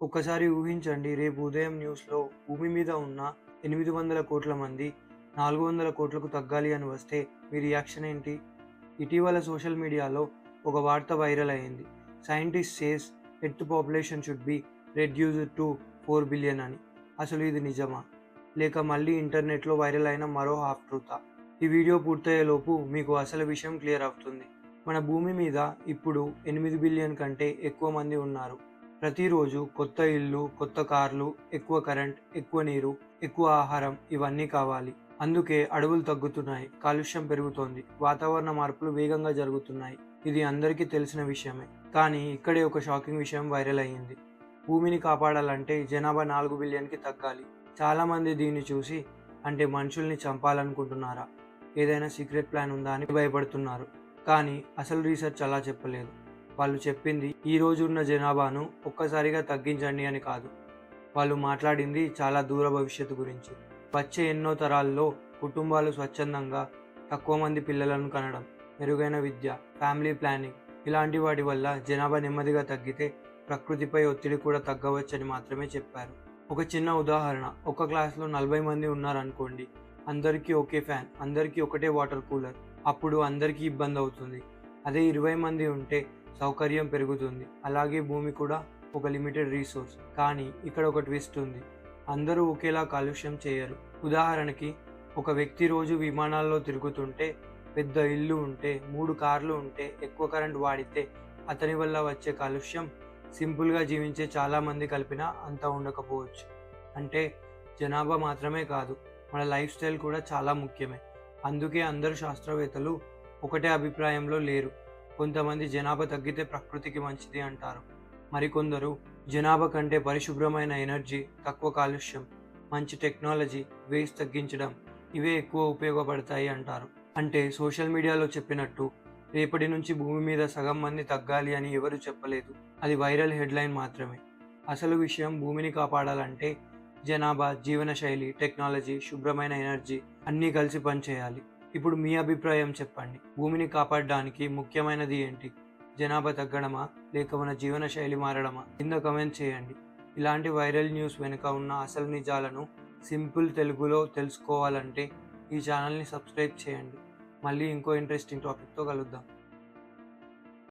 ఒక్కసారి ఊహించండి, రేపు ఉదయం న్యూస్‌లో భూమి మీద ఉన్న 800 కోట్ల మంది 400 కోట్లకు తగ్గాలి అని వస్తే మీ రియాక్షన్ ఏంటి? ఇటీవల సోషల్ మీడియాలో ఒక వార్త వైరల్ అయింది. Scientist says earth population should be reduced to 4 billion అని. అసలు ఇది నిజమా? లేక మళ్ళీ ఇంటర్నెట్‌లో వైరల్ అయిన మరో హాఫ్ ట్రూతా? ఈ వీడియో పూర్తయ్యేలోపు మీకు అసలు విషయం క్లియర్ అవుతుంది. మన భూమి మీద ఇప్పుడు 8 బిలియన్ కంటే ఎక్కువ మంది ఉన్నారు. ప్రతిరోజు కొత్త ఇల్లు, కొత్త కార్లు, ఎక్కువ కరెంట్, ఎక్కువ నీరు, ఎక్కువ ఆహారం ఇవన్నీ కావాలి. అందుకే అడవులు తగ్గుతున్నాయి, కాలుష్యం పెరుగుతోంది, వాతావరణ మార్పులు వేగంగా జరుగుతున్నాయి. ఇది అందరికీ తెలిసిన విషయమే. కానీ ఇక్కడే ఒక షాకింగ్ విషయం వైరల్ అయ్యింది. భూమిని కాపాడాలంటే జనాభా 4 బిలియన్‌కి తగ్గాలి. చాలామంది దీన్ని చూసి, అంటే మనుషుల్ని చంపాలనుకుంటున్నారా? ఏదైనా సీక్రెట్ ప్లాన్ ఉందా అని భయపడుతున్నారు. కానీ అసలు రీసెర్చ్ అలా చెప్పలేదు. వాళ్ళు చెప్పింది ఈ రోజు ఉన్న జనాభాను ఒక్కసారిగా తగ్గించండి అని కాదు. వాళ్ళు మాట్లాడింది చాలా దూర భవిష్యత్తు గురించి. వచ్చే ఎన్నో తరాల్లో కుటుంబాలు స్వచ్ఛందంగా తక్కువ మంది పిల్లలను కనడం, మెరుగైన విద్య, ఫ్యామిలీ ప్లానింగ్ ఇలాంటి వాటి వల్ల జనాభా నెమ్మదిగా తగ్గితే ప్రకృతిపై ఒత్తిడి కూడా తగ్గవచ్చని మాత్రమే చెప్పారు. ఒక చిన్న ఉదాహరణ, ఒక క్లాస్లో 40 మంది ఉన్నారనుకోండి. అందరికీ ఒకే ఫ్యాన్, అందరికీ ఒకటే వాటర్ కూలర్. అప్పుడు అందరికీ ఇబ్బంది అవుతుంది. అదే 20 మంది ఉంటే సౌకర్యం పెరుగుతుంది. అలాగే భూమి కూడా ఒక లిమిటెడ్ రీసోర్స్. కానీ ఇక్కడ ఒక ట్విస్ట్ ఉంది. అందరూ ఒకేలా కాలుష్యం చేయరు. ఉదాహరణకి, ఒక వ్యక్తి రోజు విమానాల్లో తిరుగుతుంటే, పెద్ద ఇల్లు ఉంటే, 3 కార్లు ఉంటే, ఎక్కువ కరెంట్ వాడితే అతని వల్ల వచ్చే కాలుష్యం సింపుల్గా జీవించే చాలామంది కలిపినా అంత ఉండకపోవచ్చు. అంటే జనాభా మాత్రమే కాదు, మన లైఫ్ స్టైల్ కూడా చాలా ముఖ్యమే. అందుకే అందరూ శాస్త్రవేత్తలు ఒకటే అభిప్రాయంలో లేరు. కొంతమంది జనాభా తగ్గితే ప్రకృతికి మంచిది అంటారు. మరికొందరు జనాభా కంటే పరిశుభ్రమైన ఎనర్జీ, తక్కువ కాలుష్యం, మంచి టెక్నాలజీ, వేస్ట్ తగ్గించడం ఇవే ఎక్కువ ఉపయోగపడతాయి అంటారు. అంటే సోషల్ మీడియాలో చెప్పినట్టు రేపటి నుంచి భూమి మీద సగం మంది తగ్గాలి అని ఎవరు చెప్పలేదు. అది వైరల్ హెడ్లైన్ మాత్రమే. అసలు విషయం, భూమిని కాపాడాలంటే జనాభా, జీవనశైలి, టెక్నాలజీ, శుభ్రమైన ఎనర్జీ అన్నీ కలిసి పనిచేయాలి. ఇప్పుడు మీ అభిప్రాయం చెప్పండి. భూమిని కాపాడడానికి ముఖ్యమైనది ఏంటి? జనాభా తగ్గడమా, లేక మన జీవనశైలి మారడమా? కింద కమెంట్ చేయండి. ఇలాంటి వైరల్ న్యూస్ వెనుక ఉన్న అసలు నిజాలను సింపుల్ తెలుగులో తెలుసుకోవాలంటే ఈ ఛానల్ని సబ్స్క్రైబ్ చేయండి. మళ్ళీ ఇంకో ఇంట్రెస్టింగ్ టాపిక్తో కలుద్దాం.